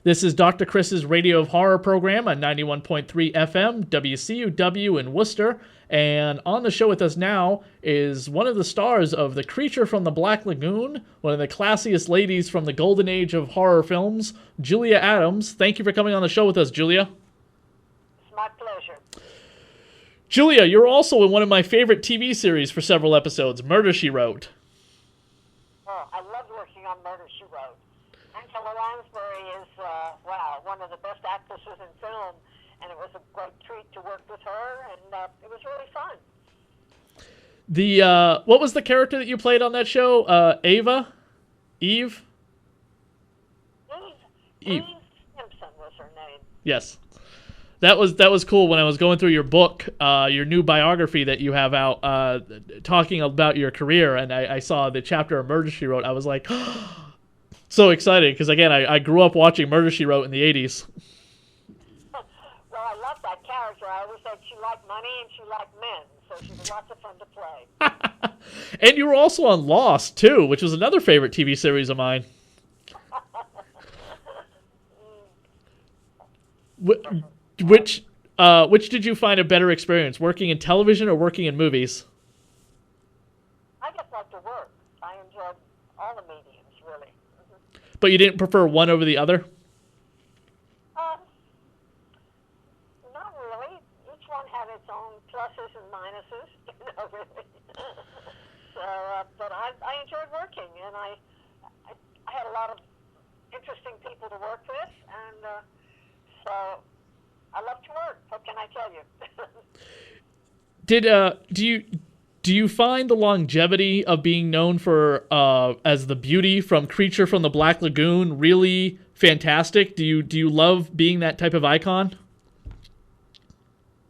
This is Dr. Chris's Radio of Horror program on 91.3 FM, WCUW in Worcester. And on the show with us now is one of the stars of The Creature from the Black Lagoon, one of the classiest ladies from the golden age of horror films, Julia Adams. Thank you for coming on the show with us, Julia. It's my pleasure. Julia, you're also in one of my favorite TV series for several episodes, Murder, She Wrote. Oh, I love working on Murder, She Wrote. Angela Lansbury is, one of the best actresses in film, and it was a great treat to work with her, and it was really fun. What was the character that you played on that show? Eva? Eve? Eve Simpson was her name. Yes. That was cool when I was going through your book, your new biography that you have out, talking about your career, and I saw the chapter of Murder, She Wrote. I was like, so excited, because again, I grew up watching Murder, She Wrote in the 80s. Well, I love that character. I always said she liked money and she liked men, so she was lots of fun to play. And you were also on Lost, too, which was another favorite TV series of mine. Which did you find a better experience, working in television or working in movies? I just like to work. I enjoyed all the mediums, really. Mm-hmm. But you didn't prefer one over the other? Not really. Each one had its own pluses and minuses, really. But I enjoyed working, and I had a lot of interesting people to work with, and so I love to work. What can I tell you? Do you find the longevity of being known for as the beauty from Creature from the Black Lagoon really fantastic? Do you love being that type of icon?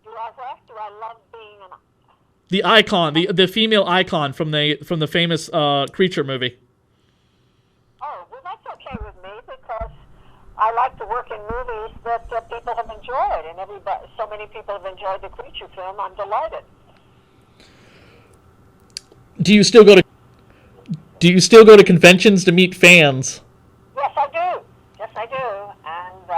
Do I what? Do I love being the icon, the female icon from the famous Creature movie? Oh, well, that's okay with me because I like to work in movies that people have enjoyed, and so many people have enjoyed the Creature film. I'm delighted. Do you still go to conventions to meet fans? Yes, I do. Yes, I do, and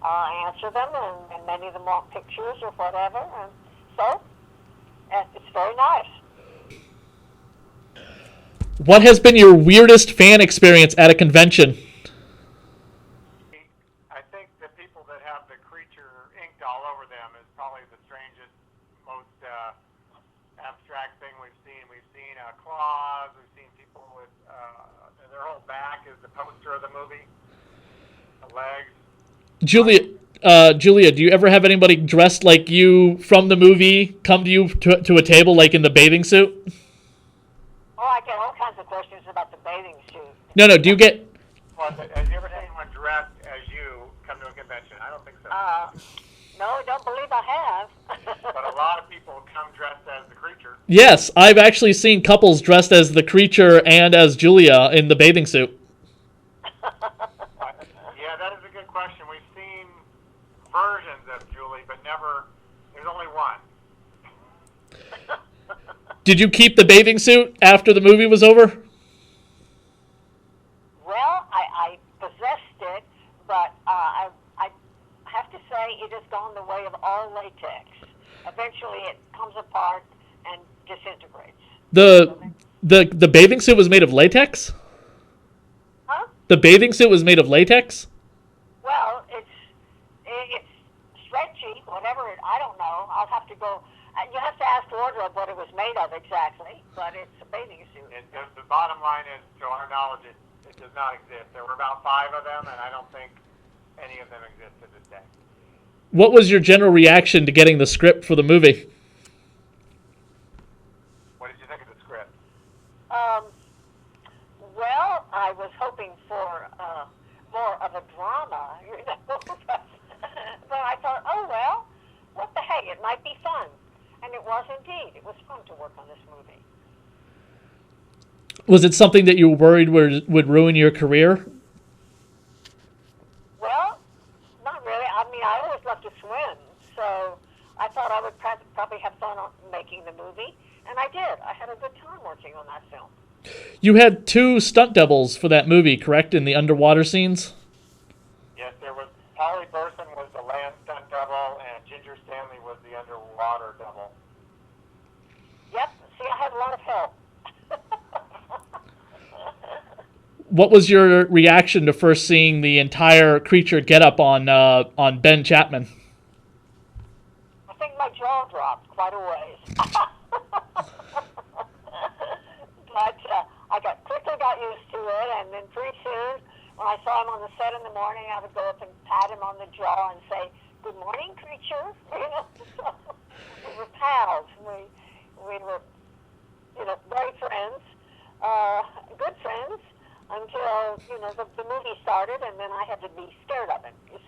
I answer them, and many of them want pictures or whatever, and so it's very nice. What has been your weirdest fan experience at a convention? I think the people that have the creature inked all over them is probably the strangest, most abstract thing we've seen. We've seen claws. We've seen people with their whole back is the poster of the movie. The legs. Julia, do you ever have anybody dressed like you from the movie come to you to a table, like in the bathing suit? Oh, I get all kinds of questions about the bathing suit. No. Do you get? Well, has you ever seen anyone dressed as you come to a convention? I don't think so. No, I don't believe I have. But a lot of people come dressed as the creature. Yes, I've actually seen couples dressed as the Creature and as Julia in the bathing suit. Yeah, that is a good question. We've seen versions of Julie, but never. There's only one. Did you keep the bathing suit after the movie was over? Well, I possessed it, but I have to say it has gone the way of all latex. Eventually, it comes apart and disintegrates. The bathing suit was made of latex? Huh? The bathing suit was made of latex? Well, it's stretchy, whatever. I don't know. I'll have to go. You have to ask the wardrobe what it was made of exactly, but it's a bathing suit. The bottom line is, to our knowledge, it does not exist. There were about 5 of them, and I don't think any of them exist to this day. What was your general reaction to getting the script for the movie? What did you think of the script? Well, I was hoping for more of a drama, but I thought, oh well, what the heck? It might be fun. And it was indeed. It was fun to work on this movie. Was it something that you were worried would ruin your career? Well, not really. I mean, I always loved to swim, so I thought I would probably have fun on making the movie, and I did. I had a good time working on that film. You had 2 stunt doubles for that movie, correct, in the underwater scenes? Yes, Wally Burson was the land stunt double, and Ginger Stanley was the underwater double. Yep. See, I had a lot of help. What was your reaction to first seeing the entire creature getup on Ben Chapman? I think my jaw dropped quite a ways. But I quickly got used to it, and then pretty soon, when I saw him on the set in the morning, I would go up and pat him on the jaw and say, "Good morning, creature." So we were pals. We were, very friends, good friends, until the movie started, and then I had to be scared of him. You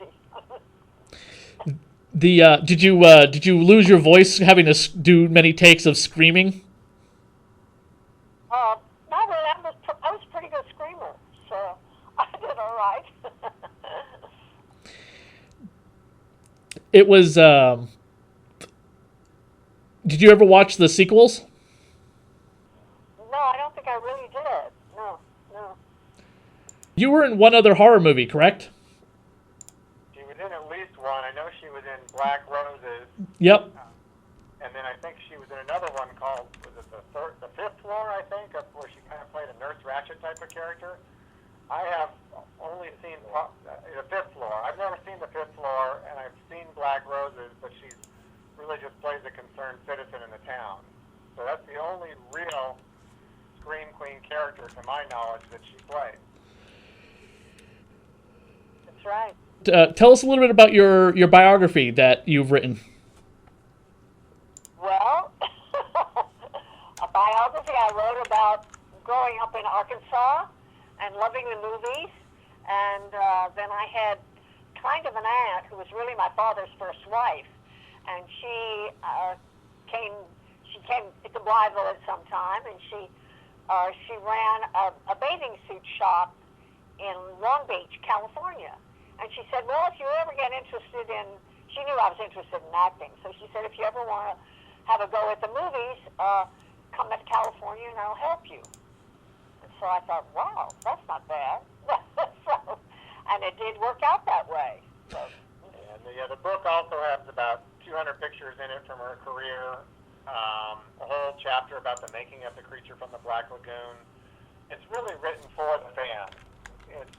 see. Did you lose your voice having to do many takes of screaming? Not really. I was a pretty good screamer, so I did all right. It was. Did you ever watch the sequels? No, I don't think I really did. No. You were in one other horror movie, correct? She was in at least one. I know she was in Black Roses. Yep. And then I think she was in another one called, was it the Fifth Floor, I think, where she kind of played a Nurse Ratched type of character. I have only seen the Fifth Floor. I've never seen the Fifth Floor, and I've seen Black Roses, but she's really just plays a concerned citizen in the town. So that's the only real Scream Queen character, to my knowledge, that she played. That's right. Tell us a little bit about your biography that you've written. Well, a biography I wrote about growing up in Arkansas and loving the movies. And then I had kind of an aunt who was really my father's first wife. And she came to Blytheville at some time, and she ran a bathing suit shop in Long Beach, California. And she said, well, if you ever get interested in, she knew I was interested in acting, so she said, if you ever want to have a go at the movies, come to California and I'll help you. And so I thought, wow, that's not bad. And it did work out that way. So. And the book also has about 200 pictures in it from her career, a whole chapter about the making of the creature from the Black Lagoon. It's really written for the fans. It's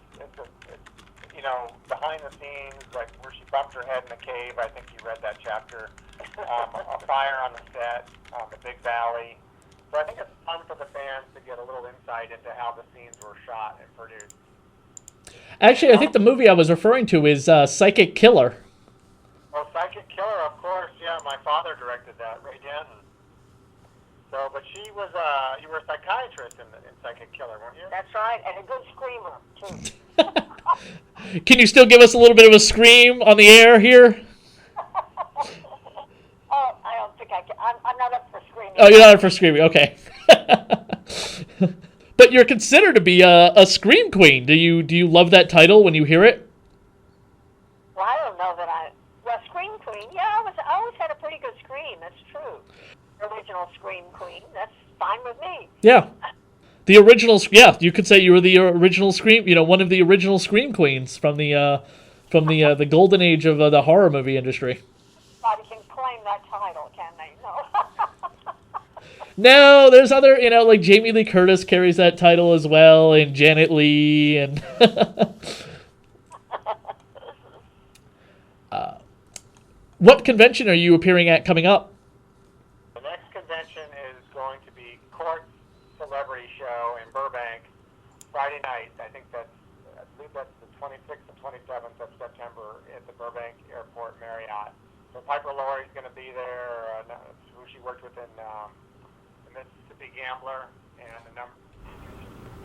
behind the scenes, like where she bumped her head in the cave. I think you read that chapter. A fire on the set, the Big Valley. So I think it's fun for the fans to get a little insight into how the scenes were shot and produced. Actually, I think the movie I was referring to is Psychic Killer. Oh, Psychic Killer, of course. Yeah, my father directed that, Ray Danton. So, but she was, you were a psychiatrist in Psychic Killer, weren't you? That's right, and a good screamer, too. Can you still give us a little bit of a scream on the air here? Oh, I don't think I can. I'm not up for screaming. Oh, you're not up for screaming. Okay. But you're considered to be a scream queen. Do you love that title when you hear it? Well, I don't know that scream queen. Yeah, I always had a pretty good scream. That's true. Original scream queen. That's fine with me. Yeah. The original, yeah, you could say you were the original scream, one of the original scream queens from the golden age of the horror movie industry. Nobody can claim that title, can they? No. No, there's other, like Jamie Lee Curtis carries that title as well, and Janet Leigh, and what convention are you appearing at coming up? The next convention is going to be Court's Celebrity Show in Burbank, Friday night. I believe that's the 26th and 27th of September at the Burbank Airport Marriott. So Piper Laurie's going to be there, who she worked with in the Mississippi Gambler, and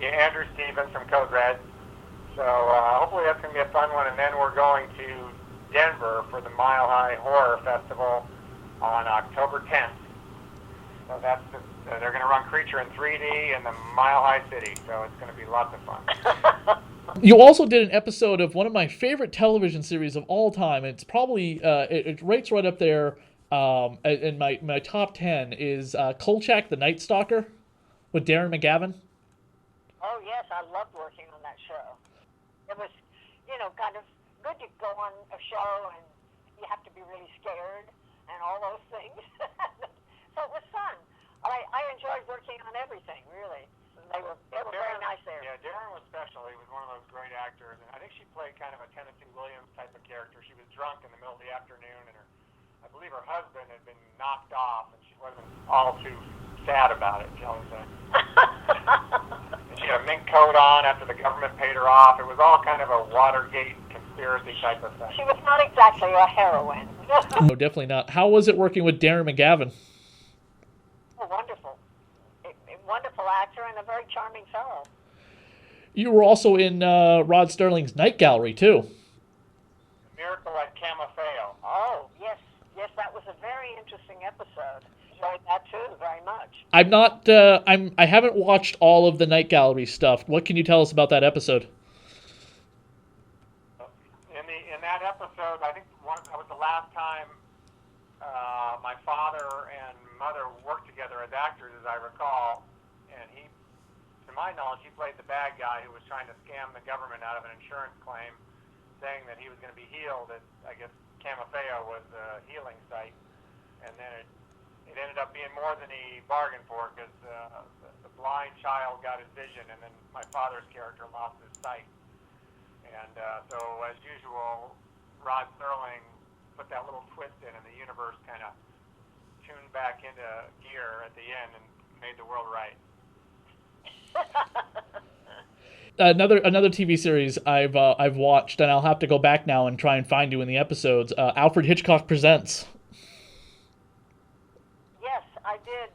Andrew Stevens from Code Red. So hopefully that's going to be a fun one. And then we're going to Denver for the Mile High Horror Festival on October 10th. So they're going to run Creature in 3D in the Mile High City, so it's going to be lots of fun. You also did an episode of one of my favorite television series of all time. It's probably it rates right up there in my top 10 is Kolchak the Night Stalker with Darren McGavin. Oh yes, I loved working on that show. It was, kind of good to go on a show and you have to be really scared and all those things. So it was fun. I enjoyed working on everything, really. They were very nice there. Yeah, Darren was special. He was one of those great actors, and I think she played kind of a Tennessee Williams type of character. She was drunk in the middle of the afternoon, and I believe her husband had been knocked off, and she wasn't all too sad about it, shall we say. And she had a mink coat on after the government paid her off. It was all kind of a Watergate conspiracy type of thing. She was not exactly a heroine. No, definitely not. How was it working with Darren McGavin? Oh, wonderful. A wonderful actor and a very charming fellow. You were also in Rod Sterling's Night Gallery, too. Miracle at Camafeo. Oh, yes, that was a very interesting episode. Enjoyed that too, very much. I'm not. I haven't watched all of the Night Gallery stuff. What can you tell us about that episode? In that episode, I think that was the last time my father and mother worked together as actors, as I recall. And he, to my knowledge, he played the bad guy who was trying to scam the government out of an insurance claim, saying that he was going to be healed at, I guess, Camafeo was a healing site. And then it ended up being more than he bargained for, because the blind child got his vision, and then my father's character lost his sight. And so, as usual, Rod Sterling put that little twist in, and the universe kind of tuned back into gear at the end and made the world right. Another TV series I've watched, and I'll have to go back now and try and find you in the episodes. Alfred Hitchcock Presents. Yes, I did.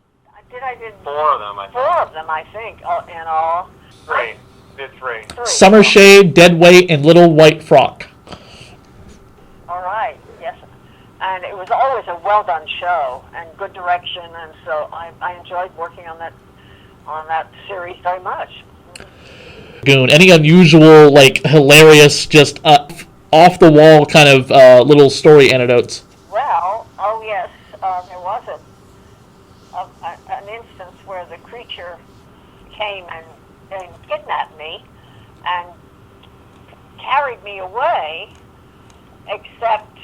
I did. Four of them, I think. Four of them, I think, in all. Three. Did three. Summer Shade, Dead Weight, and Little White Frock. All right. Yes, and it was always a well done show and good direction, and so I enjoyed working on that series very much. Any unusual, like hilarious, just off the wall kind of little story anecdotes? Well, oh yes, there was an instance where the creature came and kidnapped me and carried me away, except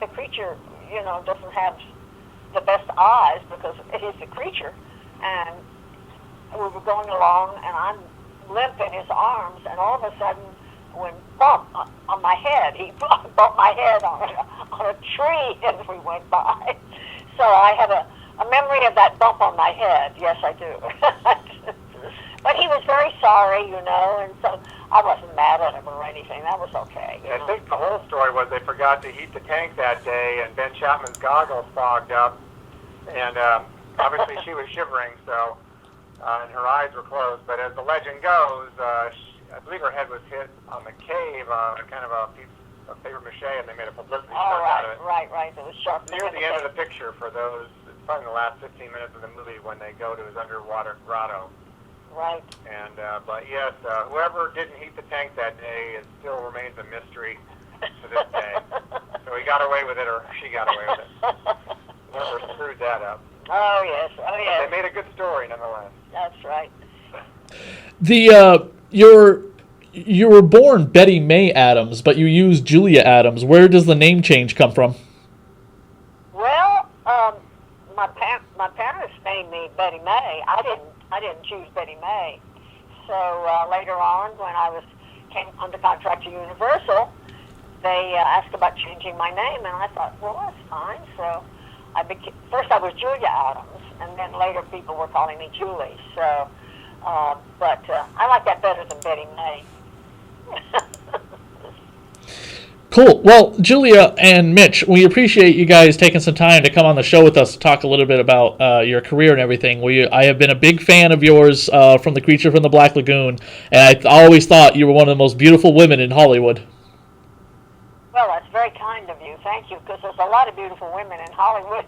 the creature, doesn't have the best eyes because it is a creature. And we were going along, and I'm limp in his arms, and all of a sudden, when bump on my head, he bumped my head on a tree as we went by. So I have a memory of that bump on my head. Yes, I do. But he was very sorry, and so I wasn't mad at him or anything. That was okay. Yeah, I think the whole story was they forgot to heat the tank that day, and Ben Chapman's goggles fogged up, and obviously she was shivering, so and her eyes were closed. But as the legend goes, I believe her head was hit on the cave, kind of a piece of paper mache, and they made a publicity stunt out of it. Right. It was sharp. Near the end of the picture, for those, it's probably the last 15 minutes of the movie when they go to his underwater grotto. Right. And but yes, whoever didn't heat the tank that day, it still remains a mystery to this day. So he got away with it, or she got away with it. Whoever screwed that up. Oh yes. But they made a good story nonetheless. That's right. You were born Betty Mae Adams, but you used Julia Adams. Where does the name change come from? Well, my parents named me Betty Mae. I didn't choose Betty Mae. So later on, when I came under contract to Universal, they asked about changing my name, and I thought, well, that's fine. So first I was Julia Adams, and then later people were calling me Julie. So, but I like that better than Betty Mae. Cool. Well, Julia and Mitch, we appreciate you guys taking some time to come on the show with us to talk a little bit about your career and everything. I have been a big fan of yours from The Creature from the Black Lagoon, and I always thought you were one of the most beautiful women in Hollywood. Well, that's very kind of you. Thank you, because there's a lot of beautiful women in Hollywood.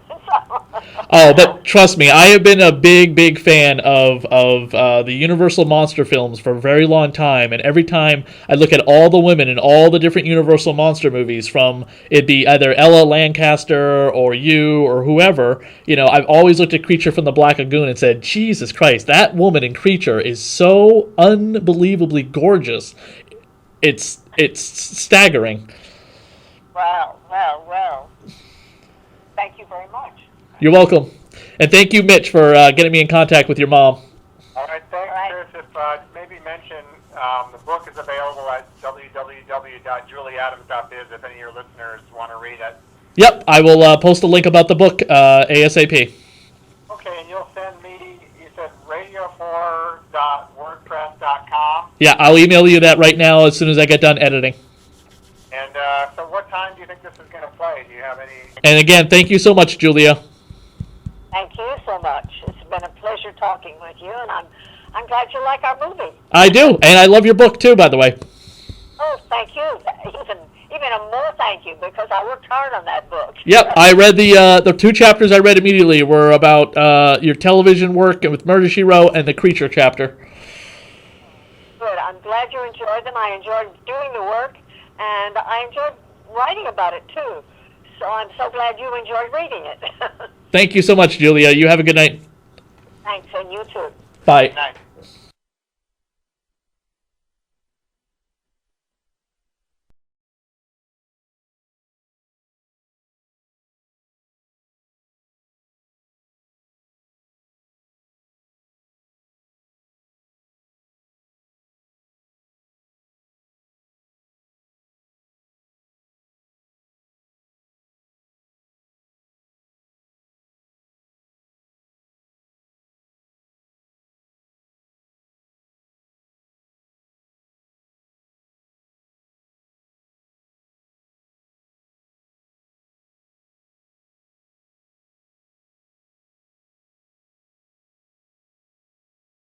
Oh, but trust me, I have been a big fan of the Universal monster films for a very long time, and every time I look at all the women in all the different Universal monster movies, from it be either Ella Lancaster or you or whoever, I've always looked at Creature from the Black Lagoon and said, Jesus Christ, that woman in Creature is so unbelievably gorgeous. It's it's staggering. Well. Thank you very much. You're welcome. And thank you, Mitch, for getting me in contact with your mom. All right, thanks, Chris. If maybe mention the book is available at www.julieadams.biz if any of your listeners want to read it. Yep, I will post a link about the book ASAP. Okay, and you'll send me, you said radio4.wordpress.com. Yeah, I'll email you that right now as soon as I get done editing. And so what time do you think this is going to play? Do you have any... And again, thank you so much, Julia. Thank you so much. It's been a pleasure talking with you, and I'm glad you like our movie. I do, and I love your book too, by the way. Oh, thank you. Even a more thank you, because I worked hard on that book. Yep, I read the 2 chapters I read immediately were about your television work and with Murder, She Wrote and the Creature chapter. Good. I'm glad you enjoyed them. I enjoyed doing the work, and I enjoyed writing about it, too. So I'm so glad you enjoyed reading it. Thank you so much, Julia. You have a good night. Thanks, and you too. Bye. Good night.